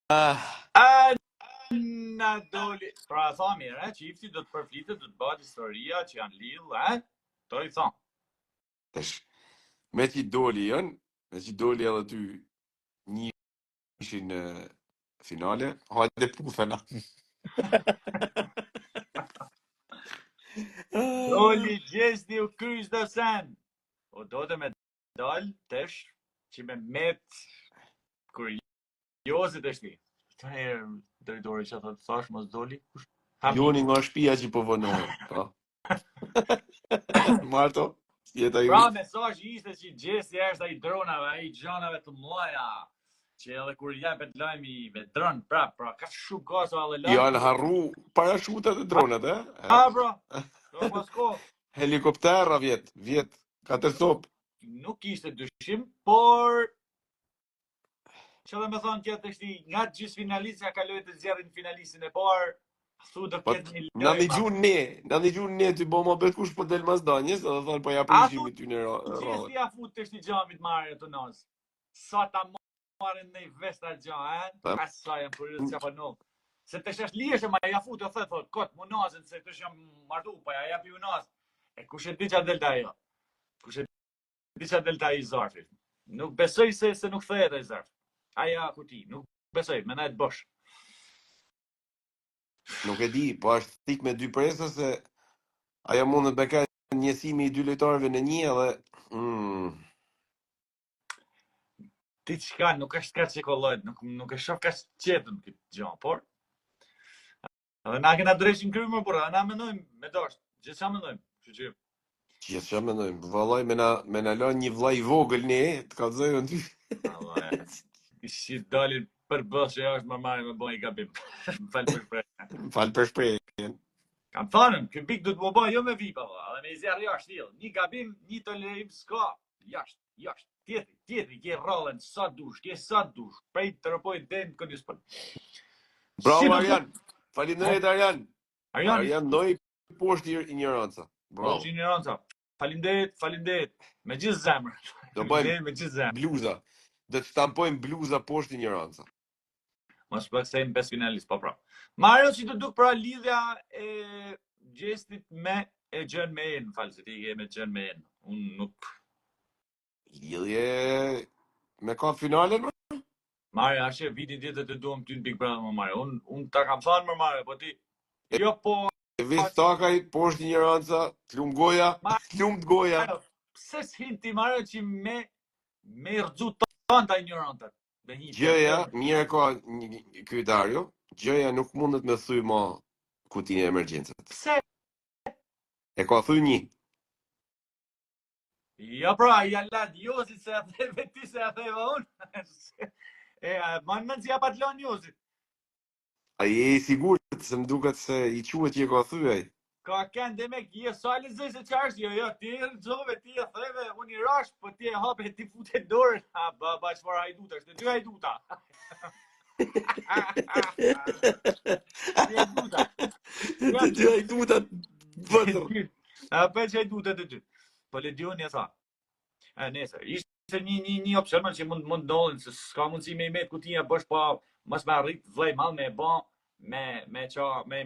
Na doli. Pra tha mirë, qifti do të përflitet, do të bëhet historia që janë lidhë, to I thon. Tash, me që doli janë, me që doli edhe ty një ishin në finale, hajde pufena. Doli gjesti u kryq do sen. O do të me dal tesh që me met kuriozit është ti. Të herë drejtori që thotë thash mos doli. Joni nga shtëpia që po vonohet, po. Marto, jeta ju. Pra mesazhi ishte që gjesti është ai dronave, ai gjanave të mëdha. Që edhe kur japet lajmi me dron, pra ka shumë kosa edhe lajmi. Janë harru parashutat e dronat, bro. Do pasko. Helikoptera vjet, katër top. Nuk ishte dyshim, por që dhe me thonë tjetë është nga gjithë finalistja kaloj të zjerrin finalistin e parë, thu do ketë një lojë. Na dëgjun ne ty bëma bet kush po del mas danjes, edhe thonë po ja prishim ty në rrallë. Gjithë ja fut të shti gjamit marrë të naz. Sa ta marrën në i vesta gjam, Asa jam për rrëtë që pa nuk. Se të shesh lieshe ma ja fut të thot, kot mu nazën, se të shem martu, pa ja japi u naz. E kush e di qa delta jo? Kush e di qa delta I zarfit? Nuk besoj se nuk thejet e zarfit. Aja kuti, nuk besoj, me najtë bosh. Nuk e di, po është thik me dy presa se aja mundet me ka njësimi I dy lojtarëve në një edhe... Ti qka, nuk është ka që kollojt, nuk e shof ka qetën këtë gjanë, por... Edhe na kena dreshin krymër, por edhe na menojmë me dasht, gjithë qa menojmë, që Gjithë qa menojmë, vallaj me na la një vllai I vogël ne, të ka zëjën ty. Si dalin për bëth që është më marrë me bëj gabim. Falë për shprehjen. Kam thënën, ky bik do të më bëj jo me vipa, edhe me zjarr jashtë tillë. Një gabim, një tolerim s'ka. Jashtë. Tjetri, ke rrallën sa dush, prej të rëpoj den këndis për. Bravo Arjan. Faleminderit Arjan. Arjan ndoj poshtë ignoranca. Bravo. Poshtë ignoranca. Faleminderit. Me gjithë zemër. Do bëjmë bluza. Do të stampojmë bluza poshtë ignoranca. Mos përsejmë 5 finalist, po pra. Mario që të duk pra lidhja e gjestit me e gjën me enë, falë se ti ke me gjën me enë. Unë nuk... Lidhje me ka finalen, më? Mario, ashe, vitin tjetër të duhem ty në Big Brother, më Mario. Unë ta kam thënë, më Mario, po ti... Jo, po... Vis takaj, poshtë ignoranca, t'lum goja, t'lum t'goja. Pse s'hinti, Mario, që me rëgju tanta ignorantat. Gjëja, mire ka kryetarjo, gjëja nuk mundet me thuj ma kutinë e emergjencët. Pse? E ka thuj një. Ja pra, ja lat Josit se a theve ti se a theve unë. Man si a pat lan Josit. A je sigurt se më duket se I quhet që e ka thuj ai. Ka kënë dhe me kje, sa lezoj se qarsh, jo, ti e rëgjove, ti e theve, unë I rash, po ti e hape, ti fute dorën, ba qëfar hajduta, është të dy hajduta. Të dy hajduta, vëtër. Për që hajduta të dy. Po le dion ja tha. Nesër, ishte një opcion që mund dollin, se s'ka mundësi me I met kutia, bësh pa, mos me arrit vlej mal me e ba, me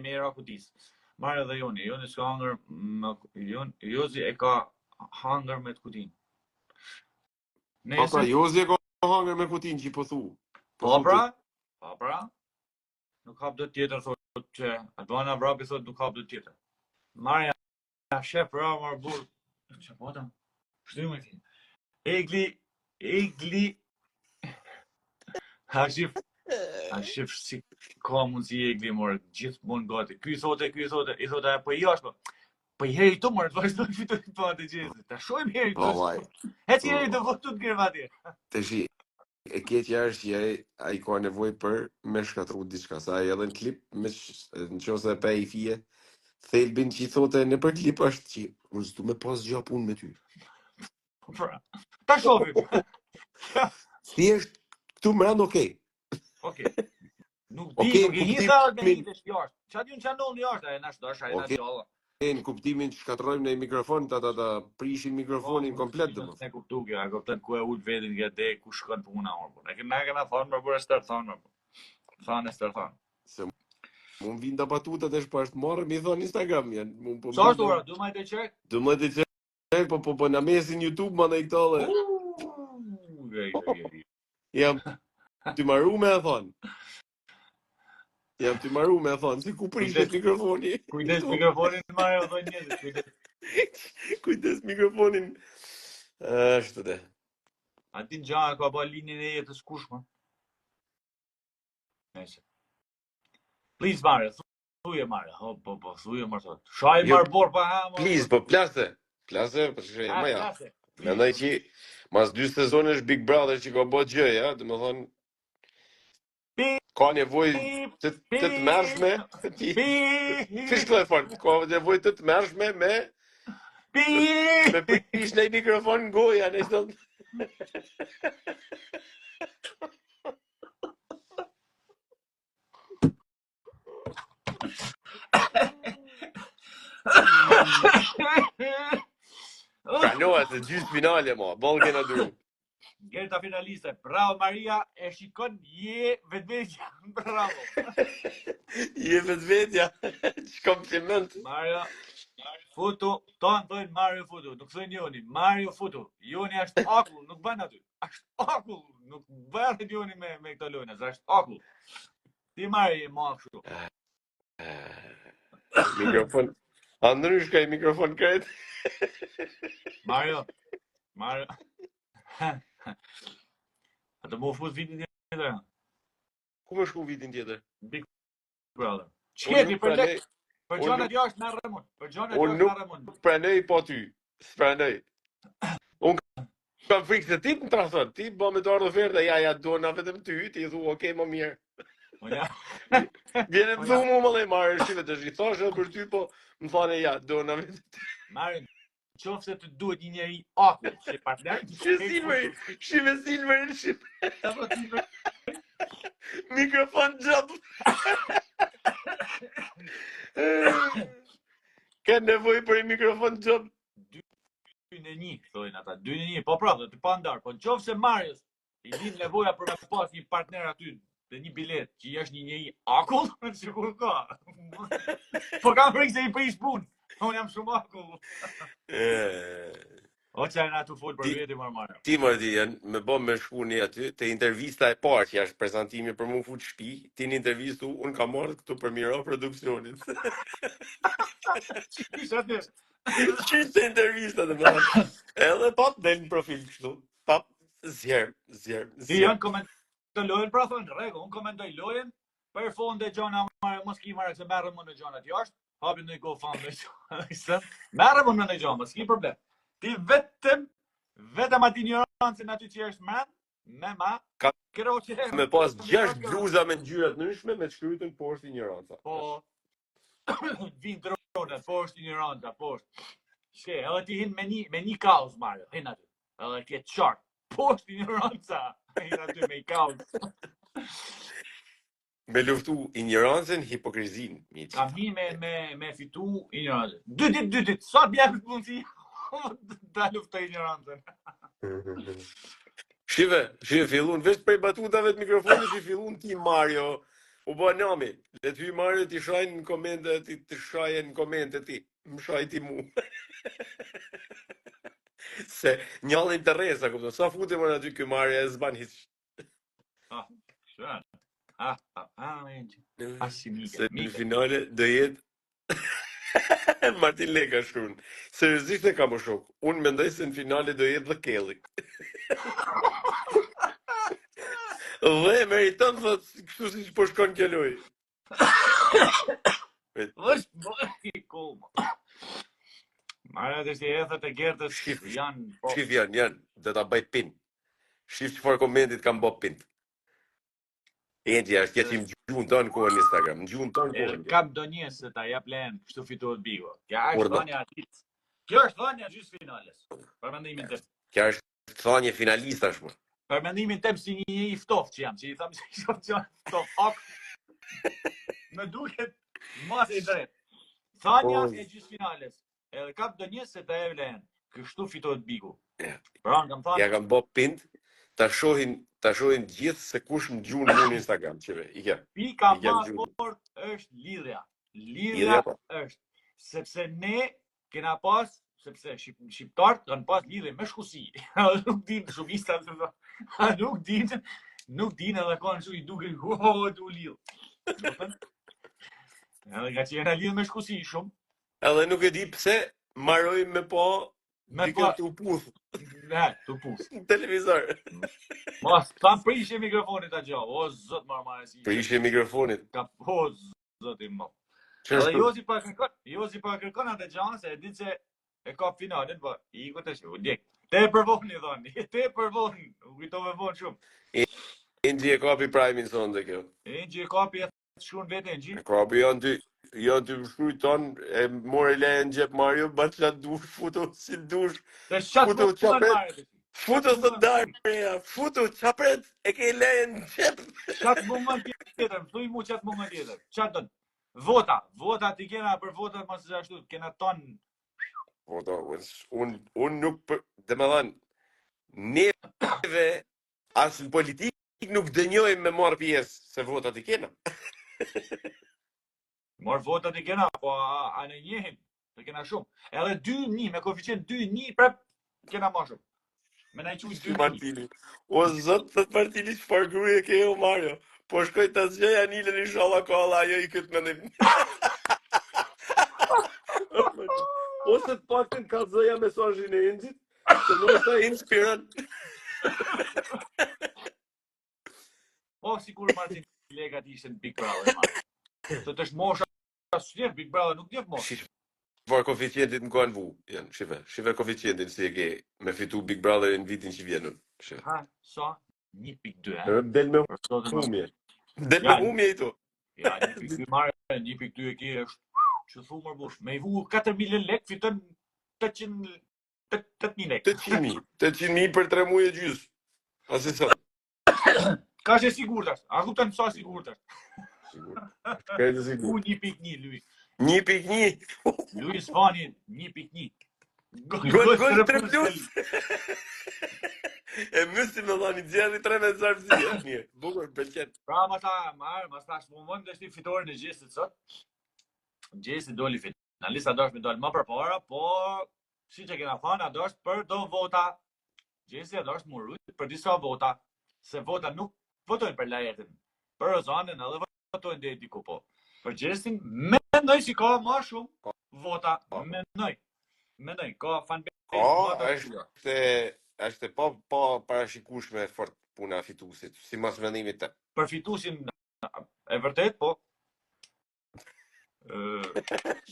mera kutis. Marë edhe Joni s'ka hangër, Jozi e ka hangër me të kutin. Po pra, Jozi e ka hangër me kutin që I po thu. Po pra, nuk hap do tjetër, thot që, Advana Vrapi thot nuk hap do tjetër. Marja, shef pra, marë burë, që pota, shtymë e ti. Egli, a shif si ka mundësi Egli morë, gjithë mund gati. Ky thote, I thote, po I ashtë, po I heri të morë, të vazhdo në fitur të patë gjithë. Ta shojmë heri të, heci heri të votu të kërë atje. Të shi, e keqja është që ai ka nevojë për me shkatru diçka, sa ai edhe në klip, nëse pe I fije, thelbin që I thote në për klip është që unë s'du me pas gjë punë me ty. Pra, ta shofim. Thjesht këtu më rand okej. Okej. Nuk di, nuk I hitha organizit jashtë. Qa di unë që ndonë jashtë, e nash dash, e nash gjalla. Në kuptimin që shkatrojmë në mikrofon, ta prishin mikrofonin komplet dhe më. Ne kuptu kjo, e kuptet ku e ullë vedin nga dhe ku shkën puna orë. Ne kena thonë më bërë stërë thonë më bërë. Thanë stërthan. Se mund vinë të batutat e shpasht marrë, mi thonë Instagram janë. Sa është ora? 12 qek? 12 qek, po në mesin YouTube, ma në i këtale. Jam të maru me e thonë. Jam të maru me e thonë, si ku prishet mikrofoni. Kujdes mikrofonin, Mario, dhe njëzit, kujdes. Kujdes mikrofonin. Ashtë të. A ti në gjana ka ba linjën e jetës kushma? Nese. Please, Mario, thuje, Mario. Po, thuje, Marë, shaj marë borë pa ha, Mario. Please, po plase. Plase, po shaj, ma ja. Mendoj që mas 2 sezone është Big Brother që ka bë gjë, ja, dhe më thonë, ka nevoj të të mërshme, fish telefon, ka nevoj të të mërshme me prish në mikrofon në goja, në ishtë Pranohet se gjysë finale, ma, ballë kena duru. Gerta finaliste, bravo Maria, e shikon je vetvetja, bravo. Je vetvetja, që kompliment. Mario, futu, tonë thojnë Mario futu, nuk thojnë Joni, Mario futu. Joni është akull, nuk bën aty, është akull, nuk bërët Joni me këto lojnë, është akull. Ti Mario je ma kështu. Mikrofon, Andrysh ka i mikrofon kret. Mario. A të mu fut vitin tjetër? Ku më shku vitin tjetër? Big Brother. Qketi për lek, për gjonat jashtë në rëmën. Unë nuk pranoj po ty, s'pranoj. Unë kam frikë se ti më trasot, ti ba me të ardhë oferta, ja, do na vetëm ty, ti thu, okej, më mirë. Vjene më thu më le marrë, shive të shqithashe për ty, po më thane, ja, do na vetëm ty. Marrë, qofë se të duhet një njeri akull, që partner... Shive Silver, mikrofon gjopë. Ka nevoj për i mikrofon gjopë. 2-1, thojnë ata, 2-1, po prapë, të pa ndarë, po në qofë se Marius i din nevoja për me pas një partner aty dhe një bilet që jesh një njeri akull, që kur ka. Po kam frikë se i prish punë. Unë jam shumë akull. O që e nga të folë për veti marmarë. Ti Marti, me bom me shku një aty, të intervista e parë që është prezentimi për mu fut shpi, ti një intervistu, unë ka marrë këtu për miro produksionit. Qështë intervista të më hatë. Edhe pap del në profil kështu. Pap, zjerë. Ti janë komentoj lojen, pra thonë, rego, unë komentoj lojen, për fonde gjona marë, mos ki marrë se merë më në gjonat jashtë, hapin në i GoFundMe në merë më në gjonë, mos ki problem. Ti vetëm ati ignorancën aty që është me ma, kërë o që e... Me pas 6 bluza me ngjyrat ndryshme me të shkrytën poshtë ignoranca. Po, vinë dronet, poshtë ignoranca, poshtë. Shke, edhe ti hinë me një kaos, Mario, hinë aty. Edhe ti e qartë, poshtë ignoranca, hinë aty me i kaos. Me luftu ignorancën, hipokrizin. Kam hi me fitu ignorancën. 2 ditë, sa bjerë të punësi? Da luftoj ignorancën. Shive, fillun, veç prej batutave të mikrofonit që fillun ti Mario, u bo nami, le ty Mario t'i shajnë në komente, t'i shajnë në komente ti, më shaj ti mu. Se njallin të resa, këpëto, sa fute më në ty kë Mario e zban hiç. Shërën. Se në finale dhe jetë Martin Leka shkruan. Seriozisht e kam o shok. Unë mendoj se në finale do jetë dhe Kelly. Dhe meriton thot kështu si po shkon kjo lojë. Është komo. Marrë të si ethet e gertës janë... Shif janë, dhe ta bëj pin. Shif që farë komentit kam bë pin. Endi është jetim gjuhën tonë kohën në Instagram, në gjuhën tonë kohën. Kap do njës se ta jap len, kështu fitohet bigo. Kja është thonja atit. Kjo është thonja gjysë finales. Për mendimin tëm. Kja është thonje finalista shmë. Për mendimin tëm si një i ftoft që jam, që i thamë që i shoft që janë ftoft. Ok. Me duket mas e drejt. Thonja e gjysë finales. Edhe kap do njës se ta jap len, kështu fitohet bigo. Ja kam bë pint, ta shohin ta shohin gjithë se kush më gjun mu në Instagram, qeve, i kem. Pika ma fort është lidhja. Lidhja është, sepse ne kena pas, sepse shqiptarët kanë pas lidhje me shkusi. Nuk din shumista, nuk din edhe kanë shu i duke u lidh. Edhe nga që jena lidhë me shkusi shumë. Edhe nuk e di pse maroj me po dikë të uputh. Ne, të uputh. Në televizor. Mas, ta prishje mikrofonit a gjo, o zot marmarës. Prishje mikrofonit. O zot i më. Edhe Jozi pa kërkon atë gjanë, se e ditë se e ka finalin, po i ku të shu, ndjek. Te përvoni, dhoni, te përvoni, u kujtove vonë shumë. Ingi e kapi Prime-in sonë dhe kjo. Ingi e kapi e shkruan vete Ingi. E kapi janë të shkruj tonë, e more leje në gjep Mario, batë që dush, futu si dush, futu qapet, futu të darja, futu qapet, e ke leje në gjep. Qatë moment tjetër, më thuj mu qatë moment tjetër, qatë dënë. Vota t'i kena për votat ma se ashtu, kena tonë. Vota, unë nuk, dhe me dhanë, neve, asë në politikë nuk dënjojmë me marë pjesë se votat i kena. Marë votat i kena, po anë njëhin, të kena shumë. Edhe 2-1, me koeficient 2-1, prep, kena ma shumë. Me na i quj 2-1. O zot të Martini që pargruje ke o Mario. Po shkoj të zgjej anilën i shala ka alla ajo i këtë mendim. Ose të paktën ka zëja mesazhin e Inxit, se nuk të inspiron. Po, sikur Martin legat ishen Big Brother, Mario. Se të është mosha, s'jef Big Brother, nuk jef mosha. Var koeficientit në kanë vu, janë, shive koeficientin si e ke me fitu Big Brother në vitin që vjenën. Ha, sa? 1.2, Del me humje. Del me humje i to. Ja, 1.2 marë, 1.2 e ke është, që thu mërë bush, me i vu 4.000 lek, fitën 8.000 lek. 800.000 për 3 muaj e gjysë. Asi sa. Ka që sigurtash, a kuptan sa sigurtash. Ka e të sigur. Ku 1.1, Luis. 1.1. Luis Fani, 1.1. Gol 3 plus. E mësim në dhani, gjeri 3 me zarfëzia. Një, bukur, pëlqen. Pra, ma ta shpo mënd është i fitore në gjesit sot. Gjesit doli finalista do është me doli më për para, po, si që kena thënë, do është për do vota. Gjesit do është murujt për disa vota. Se vota nuk votojnë për lajetin. Për Ozanën edhe votojnë dhe diku po. Për Gjesin, mendoj si ka ma shumë vota. Mendoj, ka fanbase. Është pa parashikueshme fort puna e fituesit, sipas vendimit të. Për fituesin e vërtet, po.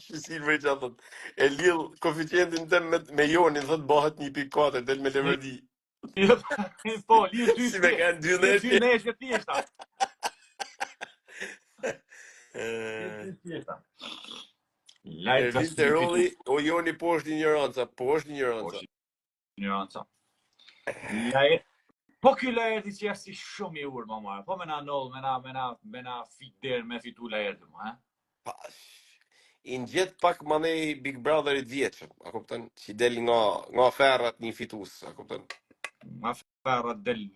Silveri që thot, e lidh koeficientin tëm me Jonin, thot bëhet 1.4, del me Leverdi. Po, lidh 2. Si me kanë 2 neshje. 2 neshje tjeshta. Lajtë roli, o Joni po është ignoranca, ignoranca. Po ky lajerti që është si shumë i urë, ma po me na nollë, me na fiter, me fitu lajerti, ma, I në gjithë pak ma nej Big Brotherit vjeqëm, a kuptën, që del nga ferrat një fitus, a kuptën. Nga ferrat del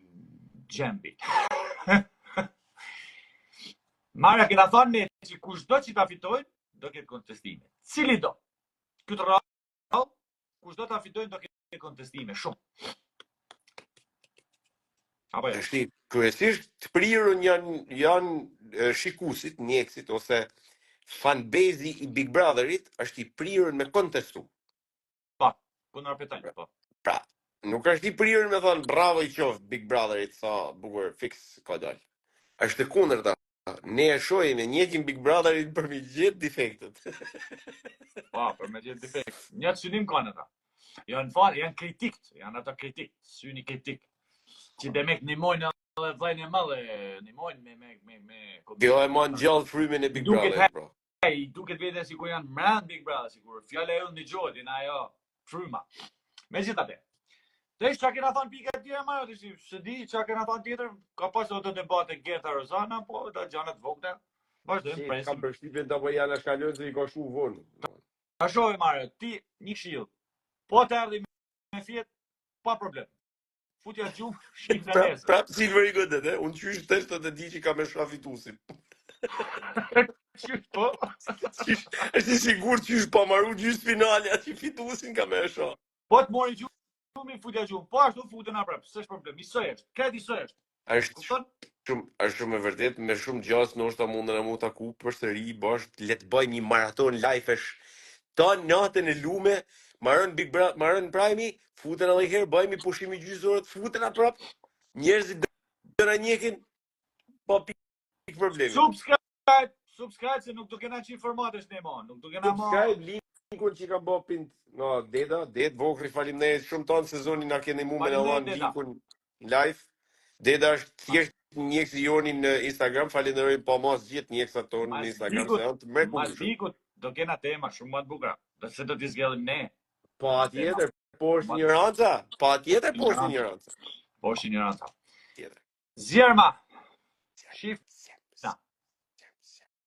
gjembi. Marja, kena thonë ne që kush do që ta fitojnë, do këtë kontestime. Cili do? Këtë rrallë, kush do ta fitojnë, do këtë kontestime, shumë. Apo jo? Është kryesisht të prirën janë shikusit, mjekësit, ose fanbase i Big Brotherit është i prirën me kontestu. Pa, ku në repetajnë, pa. Pra, nuk është i prirën me thonë, bravo i qoftë Big Brotherit, sa bukur, fix, ka dalë. Është e kundërta. Ne e shojmë, njëjtim Big Brotherit për me gjithë defektet. Pa, për me gjithë defektet. Një të synim kanë ata. Janë kritikët, janë ata kritikë, syni kritikë. Që demek nimojnë edhe vajnë e mëllë, nimojnë me... Kjo e ma në gjallë frymin e Big Brotherit, bro. I duket vete si ku janë mërën Big Brother, si kur fjale e unë një gjojt, jena ajo fryma. Me gjithë atë. Të ishtë që kena thonë pika tjera marë, të ishtë se di që kena thonë tjetër, ka pas të debate Gerta Rozana, po da gjanët vogte. Vazhdojmë presim. Kam përshtypjen të po janë shkallon se i ka shu vonë. Ta shojë marë, ti një këshilë, po të erdhi me fjetë, pa problem. futja gjumë, shif në nesër. Prap Silveri Godet, unë qysh teshtë të di që ka me shra fitusin. Qysh po? Është i sigur qysh pa maru gjysë finale, atë që fitusin ka me shra. Po të mori gjumë, futja gjumë, po ashtu futën a prap, s'është problem, isoj është, këtë isoj është. Është shumë e vërtet, me shumë gjas ndoshta mundën e mu taku përsëri bashkë, le të bëjmë një maraton live-esh. Ta natën e lume, marrën Prime, futen edhe herë, bëjmë pushimi gjysmorë, futen atë prap. Njerëzit do na njekin pa pikë problemi. Subscribe se nuk do kena që informatesh ne ma, nuk do kena ma... Subscribe linkun që ka bë pint, no, det vokri faleminderit shumë tonë sezonin na keni mu me na dhënë linkun live. Deda është thjesht njekësi joni në Instagram, falenderoj pa mos gjithë njekësat tonë në Instagram se janë të mrekullueshëm. Mas vikut do kena tema shumë më të bukura, do se do t'i zgjellim ne. Patjetër, poshtë ignoranca, patjetër poshtë ignoranca. Poshtë ignoranca. Tjetër. Zjerma. Shif